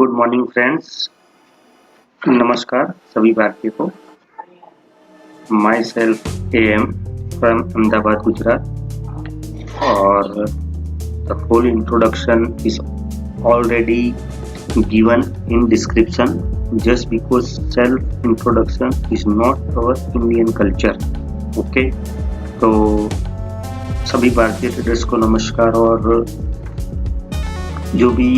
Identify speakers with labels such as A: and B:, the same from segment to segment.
A: Good morning friends, नमस्कार सभी भारतीयों को। Myself AM from Ahmedabad Gujarat और the full introduction is already given in description just because self introduction is not our Indian culture. Okay, तो सभी भारतीय traders को नमस्कार। और जो भी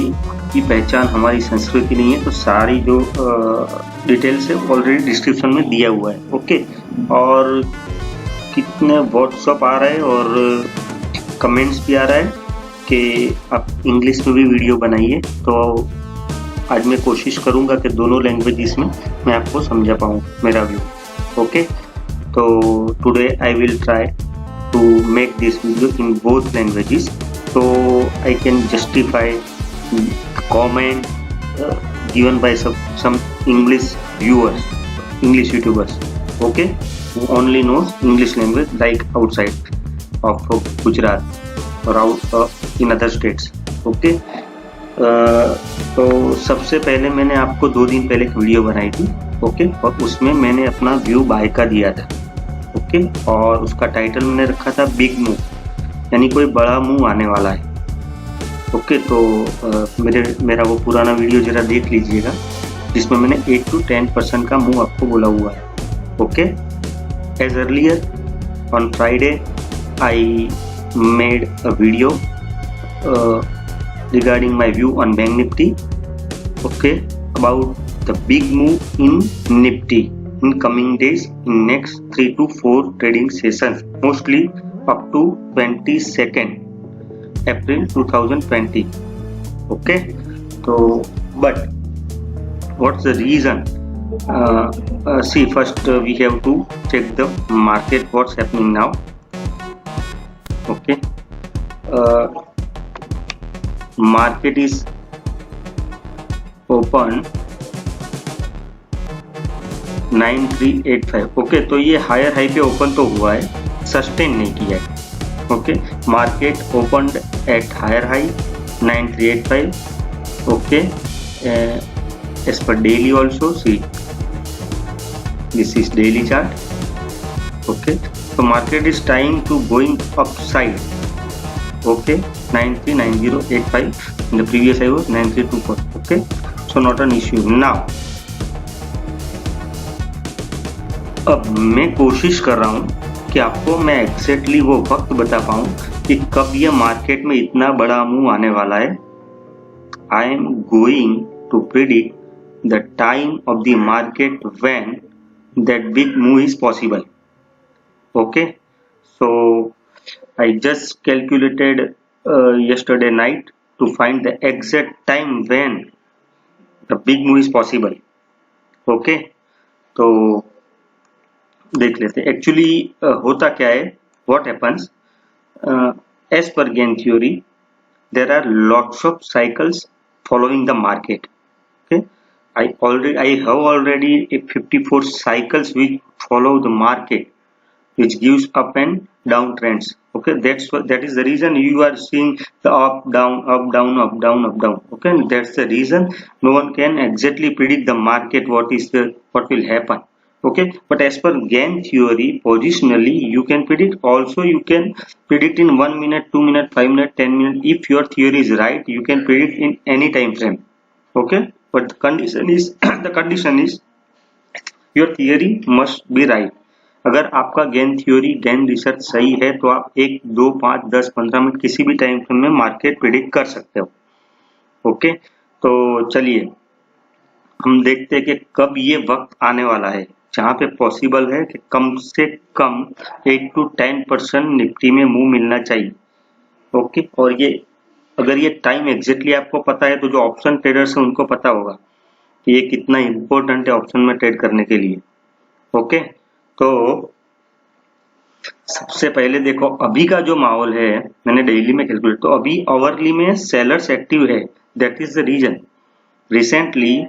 A: की पहचान हमारी संस्कृति नहीं है तो सारी जो डिटेल्स है ऑलरेडी डिस्क्रिप्शन में दिया हुआ है। ओके, और कितने व्हाट्सअप आ रहा है और कमेंट्स भी आ रहा है कि आप इंग्लिश में भी वीडियो बनाइए, तो आज मैं कोशिश करूंगा कि दोनों लैंग्वेजेस में मैं आपको समझा पाऊँ मेरा व्यू। ओके, तो today I will try to make this video in both languages so I can justify comment given by some English viewers, English YouTubers, okay, who only knows English language like outside of Gujarat or out in other states. okay, तो सबसे पहले मैंने आपको 2 दिन पहले एक video बनाई थी। ओके, और उसमें मैंने अपना व्यू बाय का दिया था। ओके, और उसका टाइटल मैंने रखा था बिग मूव, यानी कोई बड़ा मूव आने वाला है। ओके, तो मेरा वो पुराना वीडियो जरा देख लीजिएगा जिसमें मैंने 8 to 10% का मूव आपको बोला हुआ है। ओके, as earlier on Friday I made a video regarding my view on Bank Nifty, okay, about the big move in Nifty in coming days in next 3 to 4 trading sessions, mostly up to 22nd April 2020. okay, so but what's the reason? See, first we have to check the market, what's happening now. okay, market is open 9385. Okay, तो ये higher high पे open तो हुआ है, sustain नहीं किया है। Okay, market open at higher high 9385. Okay, as per daily also see this is daily chart. Okay, तो market is trying to going upside. okay, 939085. in the previous I was 9324. okay, so not an issue now. अब मैं कोशिश कर रहा हूं कि आपको मैं एग्जैक्टली वो वक्त बता पाऊं कि कब ये मार्केट में इतना बड़ा मूव आने वाला है। I am going to predict the time of the market when that big move is possible. Okay, so I just calculated yesterday night to find the exact time when the big move is possible. Okay, तो देख लेते हैं actually होता क्या है. What happens as per Gann theory, there are lots of cycles following the market. Okay, I have already 54 cycles which follow the market, which gives up and down trends. Okay, that is the reason you are seeing the up down up down up down up down. Okay, and that's the reason no one can exactly predict the market what will happen. Okay, but as per Gann theory, positionally you can predict. Also you can predict in 1 minute, 2 minute, 5 minute, 10 minute. If your theory is right, you can predict in any time frame. Okay, but the condition is the condition is your theory must be right. अगर आपका gain theory, gain research सही है तो आप 1, 2, 5, 10, 15 minute किसी भी time frame में market predict कर सकते हो. ओके, तो चलिए हम देखते हैं कि कब ये वक्त आने वाला है जहां पे पॉसिबल है कि कम से कम 8 to 10% निफ्टी में मूव मिलना चाहिए. ओके, और ये अगर ये टाइम एग्जैक्टली आपको पता है तो जो ऑप्शन ट्रेडर्स है उनको पता होगा कि ये कितना इंपॉर्टेंट है ऑप्शन में ट्रेड करने के लिए. ओके, तो सबसे पहले देखो अभी का जो माहौल है, मैंने डेली में कैलकुलेट, तो अभी आवरली में सेलर्स एक्टिव है. That is the reason recently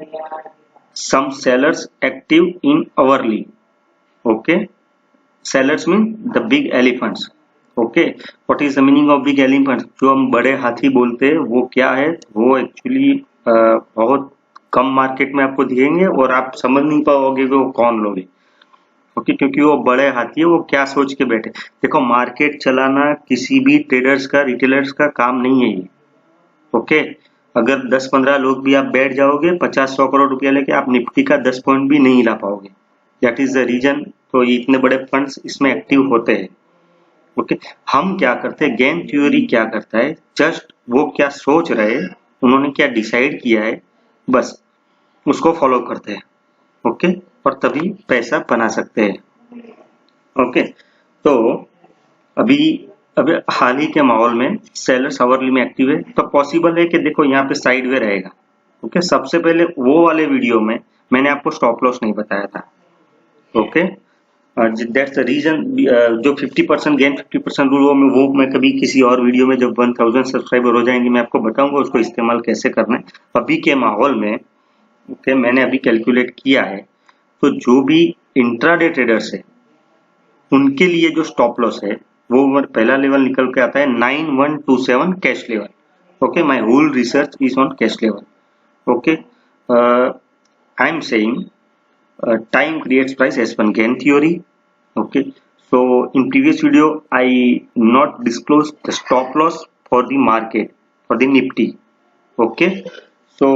A: some sellers active in hourly. Okay, sellers mean the big elephants. Okay, what is the meaning of big elephants? जो हम बड़े हाथी बोलते हैं वो क्या है? वो एक्चुअली बहुत कम मार्केट में आपको दिखेंगे और आप समझ नहीं पाओगे कि वो कौन लोग हैं। ओके, क्योंकि वो बड़े हाथी है, वो क्या सोच के बैठे। देखो, मार्केट चलाना किसी भी ट्रेडर्स का, रिटेलर्स का काम नहीं है ये। ओके, अगर 10-15 लोग भी आप बैठ जाओगे 50-100 करोड़ रुपया लेके, आप निफ्टी का 10 पॉइंट भी नहीं ला पाओगे। दैट इज द रीजन, तो ये इतने बड़े फंड्स इसमें एक्टिव होते हैं। ओके, हम क्या करते हैं, गेम थ्योरी क्या करता है, जस्ट वो क्या सोच रहे हैं, उन्होंने क्या डिसाइड किया है, बस उसको फॉलो करते हैं। ओके, और तभी पैसा बना सकते हैं। ओके, तो अभी अभी हाल ही के माहौल में सेलर्स आवरली में एक्टिव है, तो पॉसिबल है कि देखो यहाँ पे साइड वे रहेगा। ओके, सबसे पहले वो वाले वीडियो में मैंने आपको स्टॉप लॉस नहीं बताया था। ओके, दैट्स द रीजन, जो 50% गेन 50% रूल, वो मैं कभी किसी और वीडियो में जब 1000 सब्सक्राइबर हो जाएंगे मैं आपको बताऊंगा उसको इस्तेमाल कैसे करना है। अभी के माहौल में ओके, मैंने अभी कैलकुलेट किया है, तो जो भी इंट्राडे ट्रेडर्स है उनके लिए जो स्टॉप लॉस है वो पहला लेवल निकल के आता है 9127 cash level. Okay, my whole research is on cash level. Okay, I am saying time creates price as per gain theory. Okay, so in previous video I not disclosed the stop loss for the market, for the nifty. Okay, so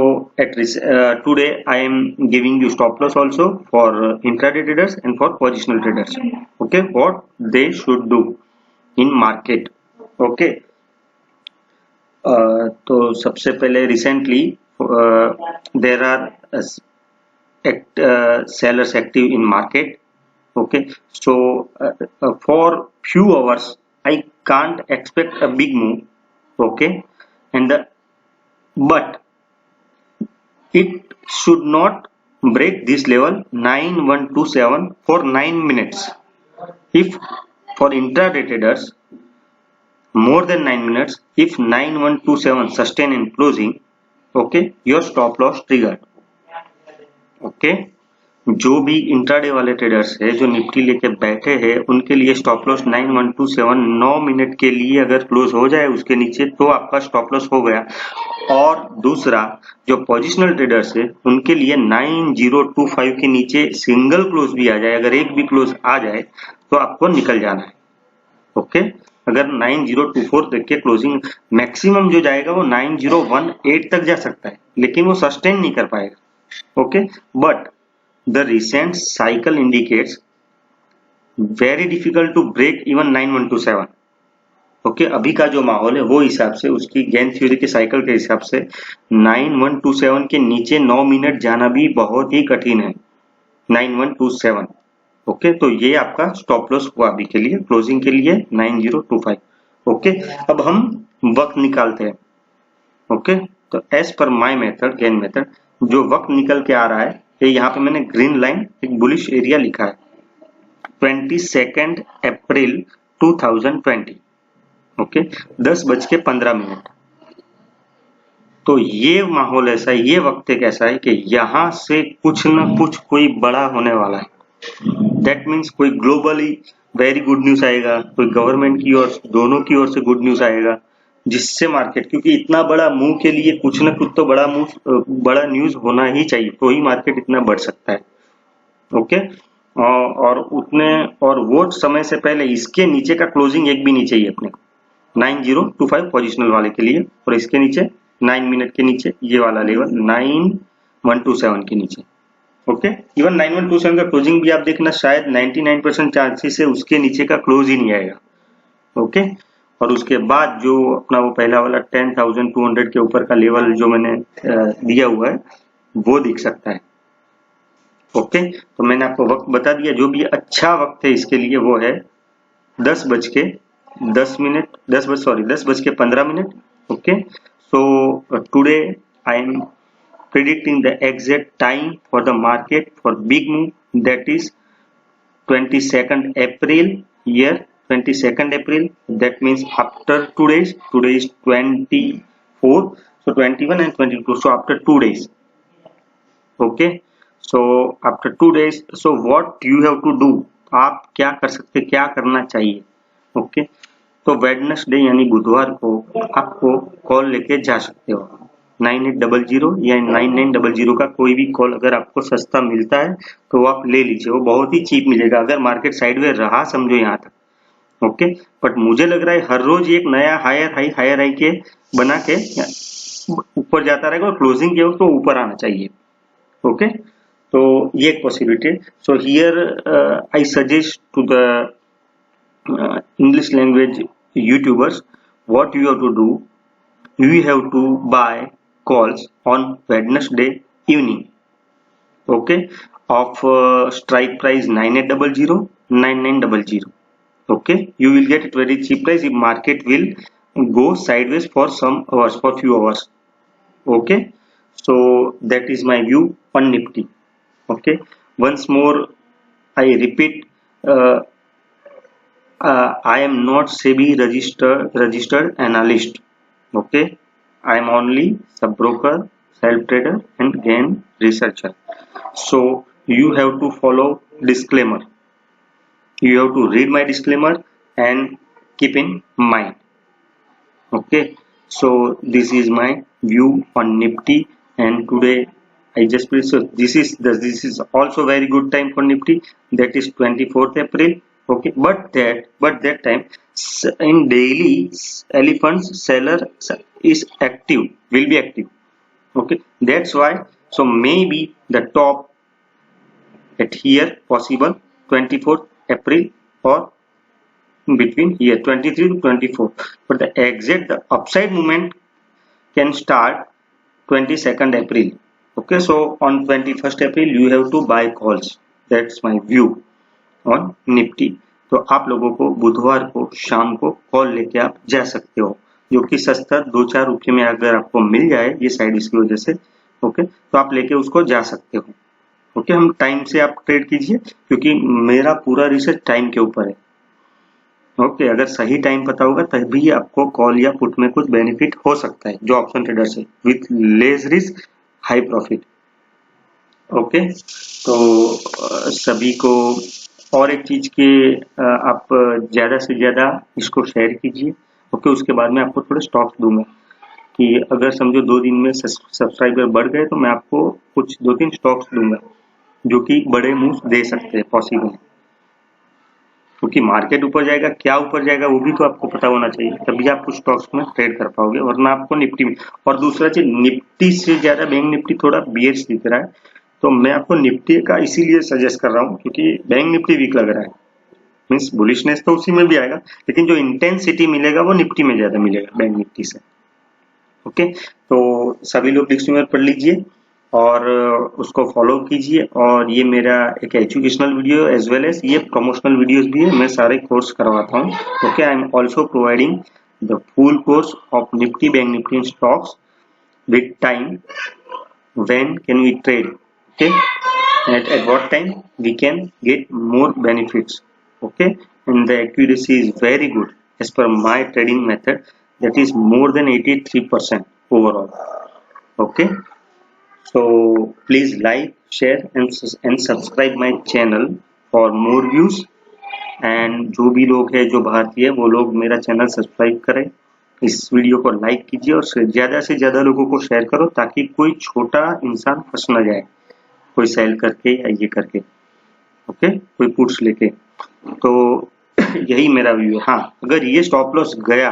A: today I am giving you stop loss also for intraday traders and for positional traders. Okay, what they should do in market. Okay, तो सबसे पहले recently there are sellers active in market. Okay, so for few hours I can't expect a big move. Okay, and but it should not break this level 9127 for 9 minutes. If for intraday traders more than 9 minutes, if 9127 sustain in closing, okay, your stop loss triggered. Okay, जो भी intraday वाले traders है जो Nifty लेके बैठे हैं उनके लिए स्टॉप लॉस 9127 9 मिनट के लिए अगर क्लोज हो जाए उसके नीचे तो आपका स्टॉप लॉस हो गया। और दूसरा जो पोजिशनल ट्रेडर्स है उनके लिए 9025 के नीचे सिंगल क्लोज भी आ जाए, अगर एक भी क्लोज आ जाए तो आपको निकल जाना है। ओके, अगर 9024 तक के क्लोजिंग मैक्सिमम जो जाएगा वो 9018 तक जा सकता है, लेकिन वो सस्टेन नहीं कर पाएगा। Okay, but the recent cycle indicates very difficult to break even 9127. Okay, अभी का जो माहौल है वो हिसाब से उसकी गेन थ्योरी के साइकिल के हिसाब से 9127 के नीचे 9 मिनट जाना भी बहुत ही कठिन है। 9127। ओके, तो ये आपका स्टॉप लॉस हुआ अभी के लिए, क्लोजिंग के लिए 9025। ओके, अब हम वक्त निकालते हैं। ओके, तो as per my method, gain method, जो वक्त निकल के आ रहा है, ये यहाँ पे मैंने ग्रीन लाइन एक बुलिश एरिया लिखा है 22 अप्रैल 2020। ओके, 10:15। तो ये माहौल ऐसा है, ये वक्त एक ऐसा है कि यहाँ से कुछ न कुछ कोई बड़ा होने वाला है। दैट मीन्स कोई ग्लोबली वेरी गुड न्यूज आएगा, कोई गवर्नमेंट की ओर, दोनों की ओर से गुड न्यूज आएगा, जिससे मार्केट, क्योंकि इतना बड़ा मूव के लिए कुछ न कुछ तो बड़ा मूव, बड़ा न्यूज होना ही चाहिए, तो ही मार्केट इतना बढ़ सकता है। ओके, और उतने, और वो समय से पहले इसके नीचे का क्लोजिंग एक भी नहीं चाहिए अपने को, 9025 पोजिशनल वाले के लिए, और इसके नीचे 9 मिनट के नीचे ये वाला लेवल 9127 के नीचे। ओके, इवन 9127 का क्लोजिंग भी आप देखना, शायद 99% चांसेस है उसके नीचे का क्लोज ही नहीं आएगा। ओके, और उसके बाद जो अपना वो पहला वाला 10,200 के ऊपर का लेवल जो मैंने दिया हुआ है वो दिख सकता है। ओके, तो मैंने आपको वक्त बता दिया, जो भी अच्छा वक्त है इसके लिए वो है 10:15। Okay, so today I am predicting the exact time for the market for big move, that is 22nd April year, 22nd April, that means after 2 days, today is 24, so 21 and 22, so after 2 days. Okay, so after 2 days, so what you have to do, आप क्या कर सकते, क्या करना चाहिए। Okay, तो Wednesday यानी बुधवार को आपको कॉल लेके जा सकते हो। 9800 या 9900 का कोई भी कॉल अगर आपको सस्ता मिलता है तो वो आप ले लीजिए, वो बहुत ही चीप मिलेगा अगर मार्केट साइडवेज रहा समझो यहाँ तक। ओके, बट मुझे लग रहा है हर रोज एक नया हायर हाई के बना के ऊपर जाता रहेगा और क्लोजिंग के वक्त तो ऊपर आना चाहिए। ओके, तो ये एक पॉसिबिलिटी है। So here I suggest to the English language YouTubers, what you have to do, you have to buy calls on Wednesday evening, okay, of strike price 9800 9900. Okay, you will get it very cheap price if market will go sideways for some hours, for few hours. Okay, so that is my view on Nifty. Okay, once more I repeat, uh, I am not SEBI registered analyst. Okay, I am only sub broker, self trader, and gain researcher. So you have to follow disclaimer. You have to read my disclaimer and keep in mind. Okay, so this is my view on Nifty, and today I just feel so this is also very good time for Nifty, that is 24th April. Okay, but that time in daily elephants seller is active, will be active. Okay, that's why, so maybe the top at here possible 24th April or between here 23 to 24, but the upside movement can start 22nd April. Okay, so on 21st April you have to buy calls. That's my view on Nifty. तो आप लोगों को बुधवार को शाम को call लेके आप जा सकते हो, जो कि सस्ता 2-4 रुपये में अगर आपको मिल जाए ये साइड इसकी वजह से। ओके, तो आप लेके उसको जा सकते हो। ओके, हम टाइम से आप ट्रेड कीजिए, क्योंकि मेरा पूरा रिसर्च टाइम के ऊपर है। ओके, अगर सही टाइम पता होगा तभी आपको कॉल या पुट में कुछ बेनिफिट हो सकता है, जो ऑप्शन ट्रेडर से, with less risk high profit. Okay, तो सभी को, और एक चीज के आप ज्यादा से ज्यादा इसको शेयर कीजिए। ओके, उसके बाद में आपको थोड़े स्टॉक्स दूंगा कि अगर समझो 2 दिन में सब्सक्राइबर बढ़ गए तो मैं आपको कुछ 2-3 स्टॉक्स दूंगा जो कि बड़े मूव दे सकते हैं, पॉसिबल है। क्योंकि मार्केट ऊपर जाएगा, क्या ऊपर जाएगा वो भी तो आपको पता होना चाहिए, तभी आप कुछ स्टॉक्स में ट्रेड कर पाओगे, वरना आपको निफ्टी में। और दूसरा चीज, निफ्टी से ज्यादा बैंक निफ्टी थोड़ा बियर्स दिख रहा है, तो मैं आपको निफ्टी का इसीलिए सजेस्ट कर रहा हूँ क्योंकि बैंक निफ्टी वीक लग रहा है। मीन्स बुलिशनेस तो उसी में भी आएगा, लेकिन जो इंटेंसिटी मिलेगा वो निफ्टी में ज्यादा मिलेगा बैंक निफ्टी से। ओके, तो सभी लोग डिक्शनरी पढ़ लीजिए और उसको फॉलो कीजिए। और ये मेरा एक educational video as well as ये प्रमोशनल वीडियोस भी है, मैं सारे कोर्स करवाता हूँ। Okay, I am also providing the full course of Nifty, bank Nifty stocks with time, when can we trade, okay, at what time we can get more benefits, okay, and the accuracy is very good as per my trading method, that is more than 83% overall. Okay, so please like, share and subscribe my channel for more views, and जो भी लोग हैं जो भारतीय वो लोग मेरा channel subscribe करें, इस वीडियो को लाइक कीजिए और ज्यादा से ज्यादा लोगों को शेयर करो, ताकि कोई छोटा इंसान फंस न जाए, कोई सेल करके या ये करके। ओके, कोई पुट्स लेके। तो यही मेरा व्यू है। हाँ, अगर ये स्टॉप लॉस गया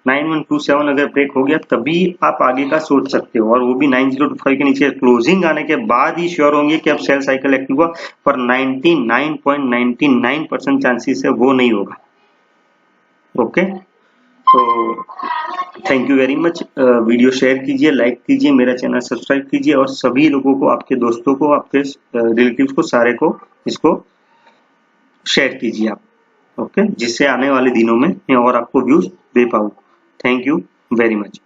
A: 9127 अगर ब्रेक हो गया तभी आप आगे का सोच सकते हो, और वो भी 9025 के नीचे क्लोजिंग आने के बाद ही श्योर होंगे कि अब सेल साइकिल एक्टिव हुआ, पर 99.99% चांसेस है वो नहीं होगा। ओके, तो thank you very much. Video share कीजिए, लाइक कीजिए, मेरा चैनल सब्सक्राइब कीजिए, और सभी लोगों को, आपके दोस्तों को, आपके रिलेटिव्स को, सारे को इसको शेयर कीजिए आप। ओके, जिससे आने वाले दिनों में मैं और आपको व्यूज दे पाऊँ। Thank you very much.